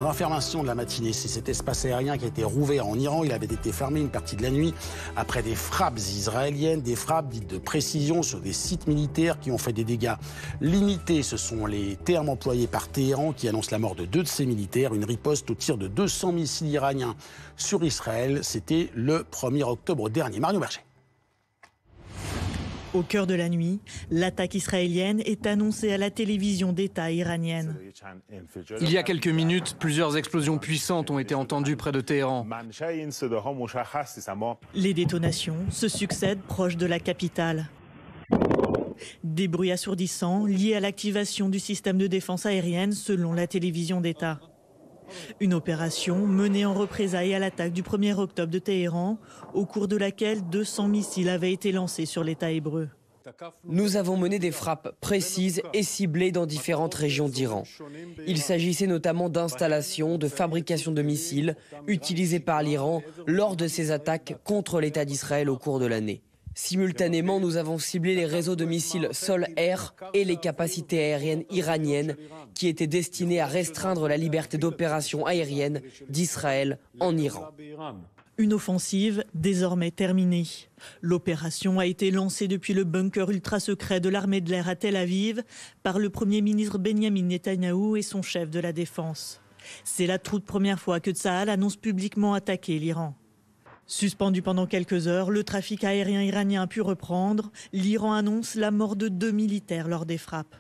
L'information de la matinée, c'est cet espace aérien qui a été rouvert en Iran. Il avait été fermé une partie de la nuit après des frappes israéliennes, des frappes dites de précision sur des sites militaires qui ont fait des dégâts limités. Ce sont les termes employés par Téhéran qui annoncent la mort de 2 de ses militaires. Une riposte au tir de 200 missiles iraniens sur Israël. C'était le 1er octobre dernier. Mario Berger. Au cœur de la nuit, l'attaque israélienne est annoncée à la télévision d'État iranienne. Il y a quelques minutes, plusieurs explosions puissantes ont été entendues près de Téhéran. Les détonations se succèdent proches de la capitale. Des bruits assourdissants liés à l'activation du système de défense aérienne selon la télévision d'État. Une opération menée en représailles à l'attaque du 1er octobre de Téhéran, au cours de laquelle 200 missiles avaient été lancés sur l'État hébreu. Nous avons mené des frappes précises et ciblées dans différentes régions d'Iran. Il s'agissait notamment d'installations de fabrication de missiles utilisées par l'Iran lors de ses attaques contre l'État d'Israël au cours de l'année. Simultanément, nous avons ciblé les réseaux de missiles sol-air et les capacités aériennes iraniennes qui étaient destinées à restreindre la liberté d'opération aérienne d'Israël en Iran. Une offensive désormais terminée. L'opération a été lancée depuis le bunker ultra-secret de l'armée de l'air à Tel Aviv par le Premier ministre Benyamin Netanyahou et son chef de la défense. C'est la toute première fois que Tsahal annonce publiquement attaquer l'Iran. Suspendu pendant quelques heures, le trafic aérien iranien a pu reprendre. L'Iran annonce la mort de 2 militaires lors des frappes.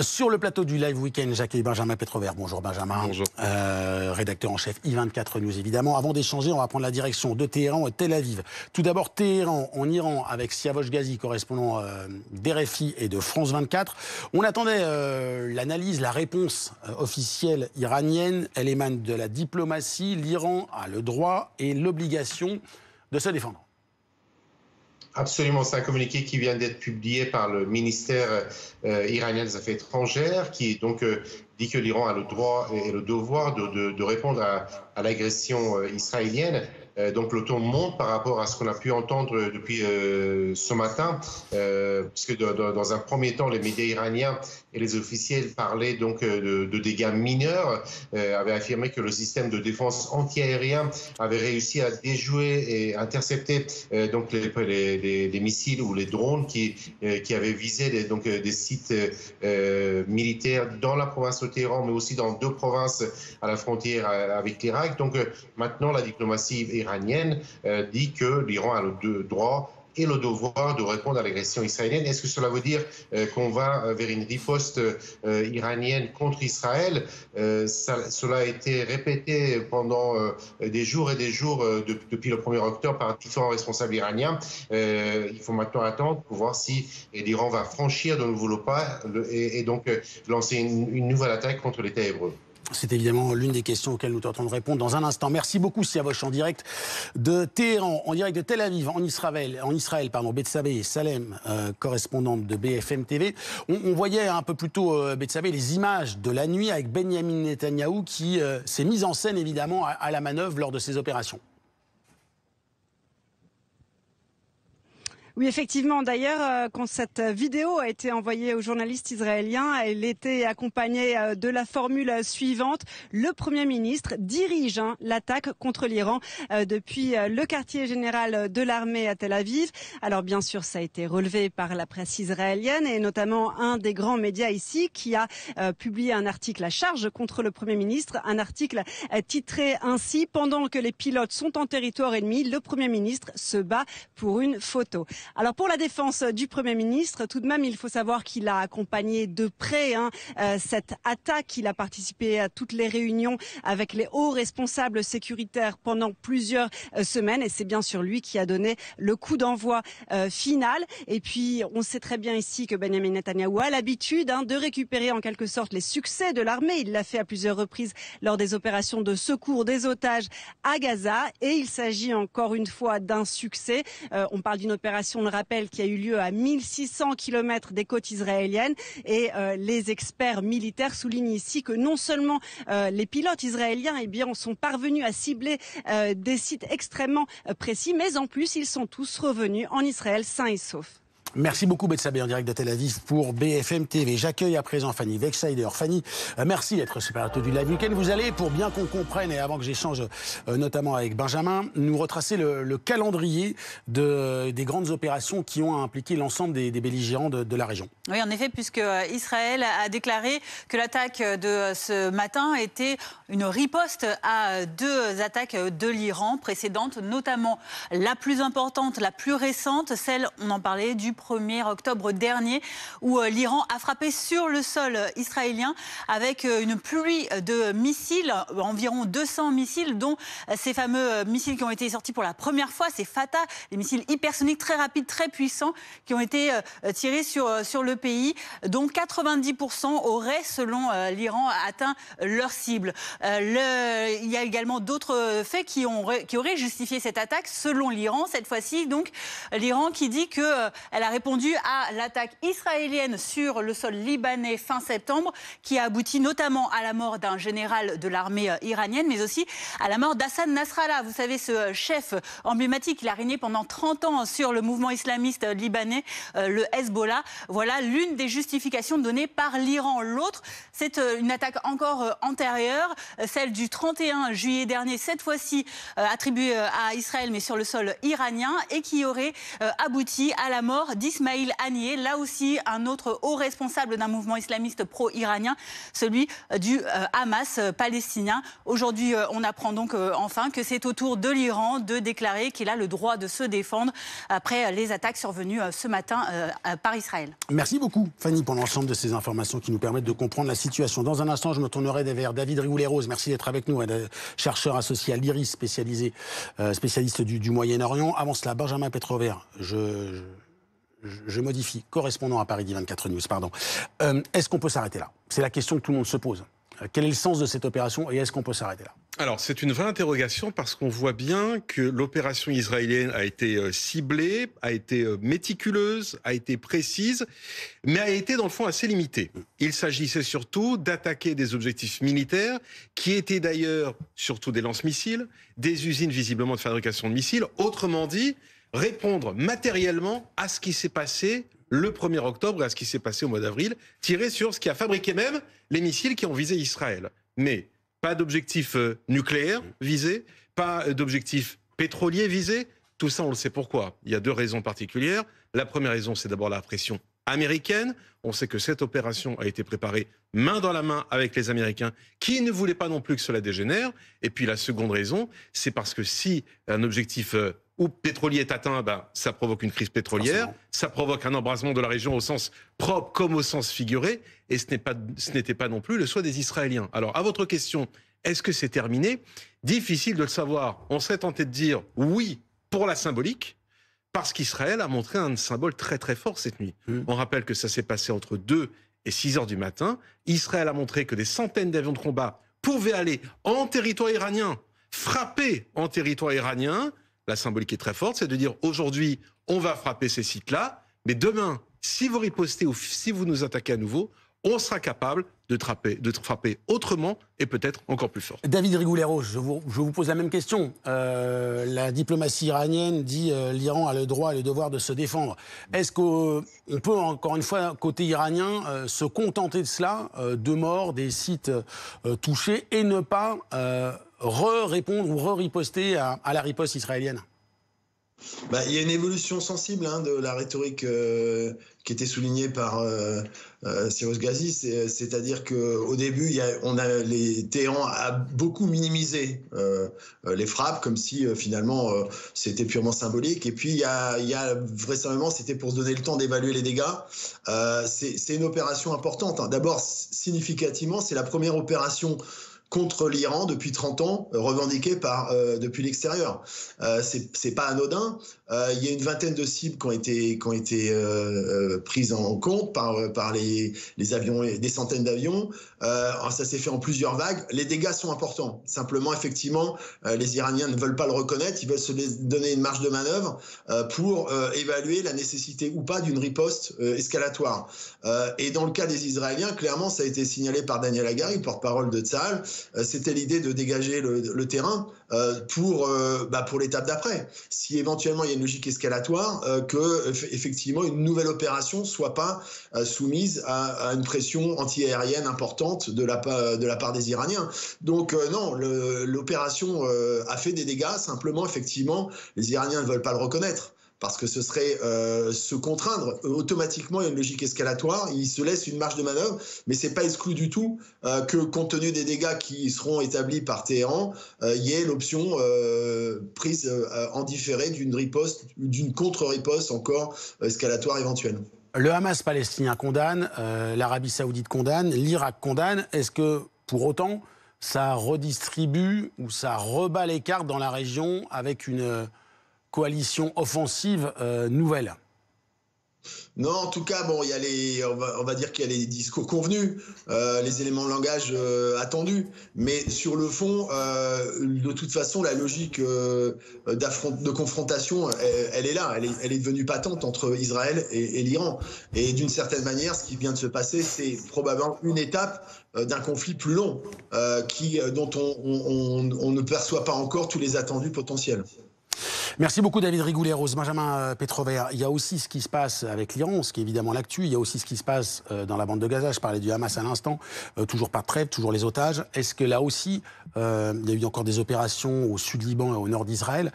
Sur le plateau du Live Weekend, j'accueille Benjamin Petrover. Bonjour Benjamin. Bonjour. Rédacteur en chef I24 News évidemment. Avant d'échanger, on va prendre la direction de Téhéran et Tel Aviv. Tout d'abord Téhéran en Iran avec Siavosh Ghazi, correspondant d'RFI et de France 24. On attendait l'analyse, la réponse officielle iranienne. Elle émane de la diplomatie. L'Iran a le droit et l'obligation de se défendre. Absolument, c'est un communiqué qui vient d'être publié par le ministère iranien des Affaires étrangères qui donc dit que l'Iran a le droit et le devoir de répondre à l'agression israélienne. Donc le ton monte par rapport à ce qu'on a pu entendre depuis ce matin, puisque dans un premier temps, les médias iraniens et les officiels parlaient donc de dégâts mineurs, avaient affirmé que le système de défense antiaérien avait réussi à déjouer et intercepter donc les missiles ou les drones qui avaient visé des sites militaires dans la province de Téhéran, mais aussi dans 2 provinces à la frontière avec l'Irak. Donc maintenant, la diplomatie iranienne dit que l'Iran a le droit et le devoir de répondre à l'agression israélienne. Est-ce que cela veut dire qu'on va vers une riposte iranienne contre Israël? Cela a été répété pendant des jours et des jours depuis le 1er octobre par différents responsables iraniens. Il faut maintenant attendre pour voir si l'Iran va franchir de nouveau le pas et donc lancer une nouvelle attaque contre l'État hébreu. C'est évidemment l'une des questions auxquelles nous tentons de répondre dans un instant. Merci beaucoup, Siavosh, en direct de Téhéran, en direct de Tel Aviv, en Israël, Betsabé Salem, correspondante de BFM TV. On voyait un peu plus tôt, Betsabé, les images de la nuit avec Benyamin Netanyahou qui s'est mis en scène, évidemment, à la manœuvre lors de ces opérations. Oui, effectivement. D'ailleurs, quand cette vidéo a été envoyée aux journalistes israéliens, elle était accompagnée de la formule suivante. Le Premier ministre dirige l'attaque contre l'Iran depuis le quartier général de l'armée à Tel Aviv. Alors bien sûr, ça a été relevé par la presse israélienne et notamment un des grands médias ici qui a publié un article à charge contre le Premier ministre. Un article titré ainsi « Pendant que les pilotes sont en territoire ennemi, le Premier ministre se bat pour une photo ». Alors pour la défense du Premier ministre, tout de même, il faut savoir qu'il a accompagné de près cette attaque. Il a participé à toutes les réunions avec les hauts responsables sécuritaires pendant plusieurs semaines et c'est bien sûr lui qui a donné le coup d'envoi final. Et puis on sait très bien ici que Benyamin Netanyahou a l'habitude de récupérer en quelque sorte les succès de l'armée. Il l'a fait à plusieurs reprises lors des opérations de secours des otages à Gaza et il s'agit encore une fois d'un succès. On parle d'une opération, on le rappelle, qui a eu lieu à 1600 km des côtes israéliennes et les experts militaires soulignent ici que non seulement les pilotes israéliens sont parvenus à cibler des sites extrêmement précis, mais en plus ils sont tous revenus en Israël sains et saufs. Merci beaucoup Betsabé en direct de Tel Aviv pour BFM TV. J'accueille à présent Fanny Wegscheider. Fanny, merci d'être sur Plateau du Live Weekend. Vous allez, pour bien qu'on comprenne et avant que j'échange notamment avec Benjamin, nous retracer le calendrier des grandes opérations qui ont impliqué l'ensemble des belligérants de la région. Oui, en effet, puisque Israël a déclaré que l'attaque de ce matin était une riposte à 2 attaques de l'Iran précédentes, notamment la plus importante, la plus récente, celle, on en parlait, du 1er octobre dernier, où l'Iran a frappé sur le sol israélien avec une pluie de missiles, environ 200 missiles, dont ces fameux missiles qui ont été sortis pour la première fois, c'est Fatah, des missiles hypersoniques très rapides, très puissants, qui ont été tirés sur le pays, dont 90% auraient, selon l'Iran, atteint leur cible. Il y a également d'autres faits qui auraient justifié cette attaque, selon l'Iran, cette fois-ci. Donc, l'Iran qui dit qu'elle a répondu à l'attaque israélienne sur le sol libanais fin septembre, qui a abouti notamment à la mort d'un général de l'armée iranienne, mais aussi à la mort d'Hassan Nasrallah. Vous savez, ce chef emblématique, il a régné pendant 30 ans sur le mouvement islamiste libanais, le Hezbollah. Voilà l'une des justifications données par l'Iran. L'autre, c'est une attaque encore antérieure, celle du 31 juillet dernier, cette fois-ci attribuée à Israël, mais sur le sol iranien, et qui aurait abouti à la mort d'Ismail Haniyeh, là aussi un autre haut responsable d'un mouvement islamiste pro-iranien, celui du Hamas palestinien. Aujourd'hui, on apprend donc enfin que c'est au tour de l'Iran de déclarer qu'il a le droit de se défendre après les attaques survenues ce matin par Israël. Merci beaucoup Fanny pour l'ensemble de ces informations qui nous permettent de comprendre la situation. Dans un instant, je me tournerai vers David Rigoulet-Rose. Merci d'être avec nous, chercheur associé à l'IRIS, spécialiste du Moyen-Orient. Avant cela, Benjamin Petrover, je modifie, correspondant à Paris 24 News, pardon. Est-ce qu'on peut s'arrêter là? C'est la question que tout le monde se pose. Quel est le sens de cette opération et est-ce qu'on peut s'arrêter là? Alors, c'est une vraie interrogation parce qu'on voit bien que l'opération israélienne a été ciblée, a été méticuleuse, a été précise, mais a été dans le fond assez limitée. Il s'agissait surtout d'attaquer des objectifs militaires qui étaient d'ailleurs surtout des lance-missiles, des usines visiblement de fabrication de missiles. Autrement dit, répondre matériellement à ce qui s'est passé le 1er octobre et à ce qui s'est passé au mois d'avril, tirer sur ce qui a fabriqué même les missiles qui ont visé Israël. Mais pas d'objectif nucléaire visé, pas d'objectif pétrolier visé. Tout ça, on le sait pourquoi. Il y a 2 raisons particulières. La première raison, c'est d'abord la pression américaine. On sait que cette opération a été préparée main dans la main avec les Américains qui ne voulaient pas non plus que cela dégénère. Et puis la seconde raison, c'est parce que si un objectif ou pétrolier est atteint, ça provoque une crise pétrolière, ça provoque un embrasement de la région au sens propre comme au sens figuré, et ce n'était pas non plus le souhait des Israéliens. Alors, à votre question, est-ce que c'est terminé? Difficile de le savoir. On serait tenté de dire oui pour la symbolique, parce qu'Israël a montré un symbole très très fort cette nuit. On rappelle que ça s'est passé entre 2 et 6 heures du matin. Israël a montré que des centaines d'avions de combat pouvaient aller en territoire iranien, frapper en territoire iranien. La symbolique est très forte, c'est de dire aujourd'hui, on va frapper ces sites-là, mais demain, si vous ripostez ou si vous nous attaquez à nouveau, on sera capable de frapper autrement et peut-être encore plus fort. David Rigoulet-Rose, je vous pose la même question. La diplomatie iranienne dit l'Iran a le droit et le devoir de se défendre. Est-ce qu'on peut, encore une fois, côté iranien, se contenter de cela, 2 morts, des sites touchés, et ne pas répondre ou riposter à la riposte israélienne? Il y a une évolution sensible de la rhétorique qui était soulignée par Cyrus Ghazi, c'est-à-dire qu'au début, Téhéran a beaucoup minimisé les frappes, comme si finalement c'était purement symbolique. Et puis il y a vraisemblablement, c'était pour se donner le temps d'évaluer les dégâts. C'est une opération importante. D'abord, significativement, c'est la première opération contre l'Iran depuis 30 ans, revendiquée depuis l'extérieur. C'est pas anodin. Il y a une vingtaine de cibles qui ont été prises en compte par les avions, des centaines d'avions. Ça s'est fait en plusieurs vagues. Les dégâts sont importants. Simplement, effectivement, les Iraniens ne veulent pas le reconnaître. Ils veulent se donner une marge de manœuvre pour évaluer la nécessité ou pas d'une riposte escalatoire. Et dans le cas des Israéliens, clairement, ça a été signalé par Daniel Hagari, porte-parole de Tsahal. C'était l'idée de dégager le terrain pour l'étape d'après. Si éventuellement il y a une logique escalatoire que effectivement une nouvelle opération soit pas soumise à une pression anti-aérienne importante de la part des Iraniens. Donc non, l'opération a fait des dégâts. Simplement, effectivement, les Iraniens ne veulent pas le reconnaître. Parce que ce serait se contraindre automatiquement à une logique escalatoire. Ils se laissent une marge de manœuvre, mais c'est pas exclu du tout que, compte tenu des dégâts qui seront établis par Téhéran, il y ait l'option prise en différé d'une riposte, d'une contre-riposte encore escalatoire éventuelle. Le Hamas palestinien condamne, l'Arabie saoudite condamne, l'Irak condamne. Est-ce que, pour autant, ça redistribue ou ça rebat les cartes dans la région avec une coalition offensive nouvelle? Non, en tout cas, bon, il y a on va dire qu'il y a les discours convenus, les éléments de langage attendus, mais sur le fond, de toute façon, la logique de confrontation, elle est là, elle est devenue patente entre Israël et l'Iran. Et d'une certaine manière, ce qui vient de se passer, c'est probablement une étape d'un conflit plus long, dont on ne perçoit pas encore tous les attendus potentiels. Merci beaucoup David Rigoulet-Rose. Benjamin Pétrovert, il y a aussi ce qui se passe avec l'Iran, ce qui est évidemment l'actu. Il y a aussi ce qui se passe dans la bande de Gaza. Je parlais du Hamas à l'instant. Toujours pas de trêve, toujours les otages. Est-ce que là aussi, il y a eu encore des opérations au sud Liban et au nord d'Israël?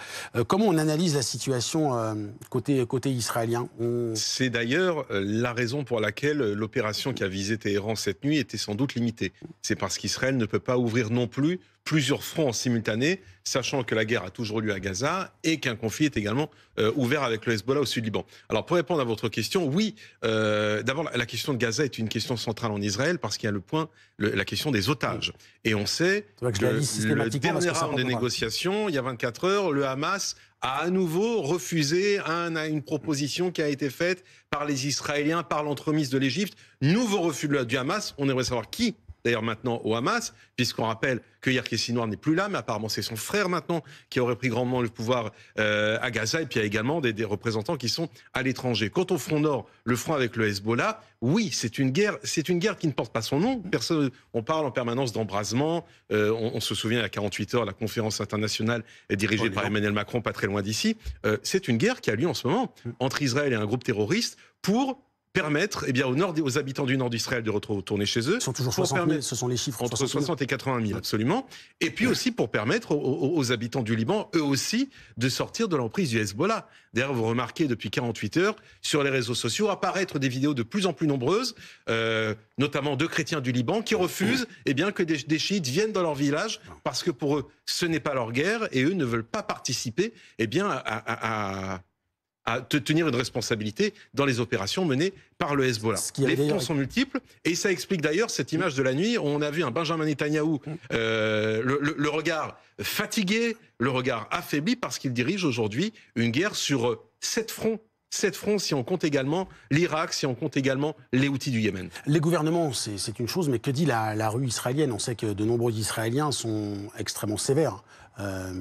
Comment on analyse la situation côté israélien? C'est d'ailleurs la raison pour laquelle l'opération qui a visé Téhéran cette nuit était sans doute limitée. C'est parce qu'Israël ne peut pas ouvrir non plus plusieurs fronts en simultané, sachant que la guerre a toujours lieu à Gaza et qu'un conflit est également ouvert avec le Hezbollah au sud Liban. Alors pour répondre à votre question, oui, d'abord la question de Gaza est une question centrale en Israël parce qu'il y a la question des otages. Et on sait que le dernier round des négociations, il y a 24 heures, le Hamas a à nouveau refusé une proposition qui a été faite par les Israéliens, par l'entremise de l'Égypte. Nouveau refus du Hamas. On aimerait savoir qui, d'ailleurs maintenant au Hamas, puisqu'on rappelle que Yahya Sinwar n'est plus là, mais apparemment c'est son frère maintenant qui aurait pris grandement le pouvoir à Gaza, et puis il y a également des représentants qui sont à l'étranger. Quant au front nord, le front avec le Hezbollah, oui, c'est une guerre qui ne porte pas son nom. On parle en permanence d'embrasement. On se souvient, il y a 48 heures, la conférence internationale est dirigée par Emmanuel Macron, pas très loin d'ici. C'est une guerre qui a lieu en ce moment entre Israël et un groupe terroriste pour permettre aux habitants du nord d'Israël de retourner chez eux. Ils sont toujours 60 000, ce sont les chiffres. Entre 60 et 80 000, absolument. Et puis aussi pour permettre aux habitants du Liban, eux aussi, de sortir de l'emprise du Hezbollah. D'ailleurs, vous remarquez depuis 48 heures, sur les réseaux sociaux, apparaître des vidéos de plus en plus nombreuses, notamment de chrétiens du Liban, qui refusent que des chiites viennent dans leur village, parce que pour eux, ce n'est pas leur guerre, et eux ne veulent pas participer à tenir une responsabilité dans les opérations menées par le Hezbollah. Les fronts sont multiples, et ça explique d'ailleurs cette image de la nuit. On a vu un Benjamin Netanyahou, le regard fatigué, le regard affaibli, parce qu'il dirige aujourd'hui une guerre sur 7 fronts. 7 fronts si on compte également l'Irak, si on compte également les Houthis du Yémen. Les gouvernements, c'est une chose, mais que dit la rue israélienne? On sait que de nombreux Israéliens sont extrêmement sévères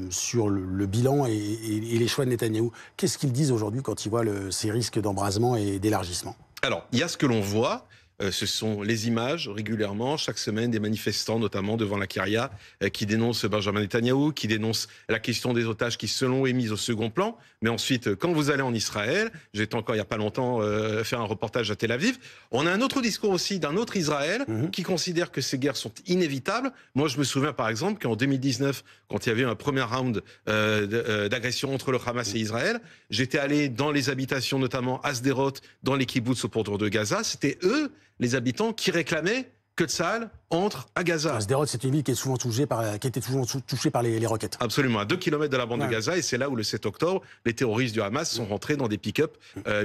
sur le bilan et les choix de Netanyahou. Qu'est-ce qu'ils disent aujourd'hui quand ils voient ces risques d'embrasement et d'élargissement? Alors, il y a ce que l'on voit. Ce sont les images régulièrement, chaque semaine, des manifestants, notamment devant la Kyria, qui dénoncent Benjamin Netanyahou, qui dénoncent la question des otages qui, selon eux, est mise au second plan. Mais ensuite, quand vous allez en Israël, j'étais encore il n'y a pas longtemps faire un reportage à Tel Aviv, on a un autre discours aussi d'un autre Israël qui considère que ces guerres sont inévitables. Moi, je me souviens par exemple qu'en 2019, quand il y avait un premier round d'agression entre le Hamas et Israël, j'étais allé dans les habitations, notamment à Sderot, dans les kibboutz au pourtour de Gaza. C'était eux, les habitants, qui réclamaient que Tsahal entre à Gaza. Sderot, c'est une ville qui est souvent touchée par les roquettes. Absolument, à 2 km de la bande de Gaza, et c'est là où le 7 octobre, les terroristes du Hamas sont rentrés dans des pick-up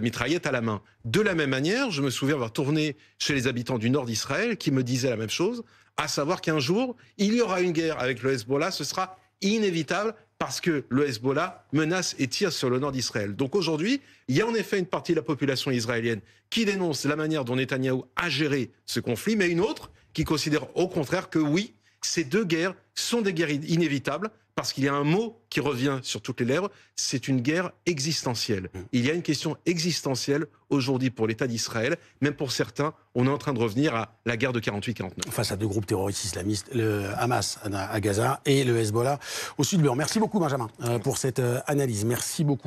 mitraillettes à la main. De la même manière, je me souviens avoir tourné chez les habitants du nord d'Israël qui me disaient la même chose, à savoir qu'un jour, il y aura une guerre avec le Hezbollah, ce sera inévitable, parce que le Hezbollah menace et tire sur le nord d'Israël. Donc aujourd'hui, il y a en effet une partie de la population israélienne qui dénonce la manière dont Netanyahou a géré ce conflit, mais une autre qui considère au contraire que oui, ces deux guerres sont des guerres inévitables, parce qu'il y a un mot qui revient sur toutes les lèvres, c'est une guerre existentielle. Il y a une question existentielle aujourd'hui pour l'État d'Israël, même pour certains, on est en train de revenir à la guerre de 48-49. Face à deux groupes terroristes islamistes, le Hamas à Gaza et le Hezbollah au sud Liban. Merci beaucoup Benjamin pour cette analyse. Merci beaucoup.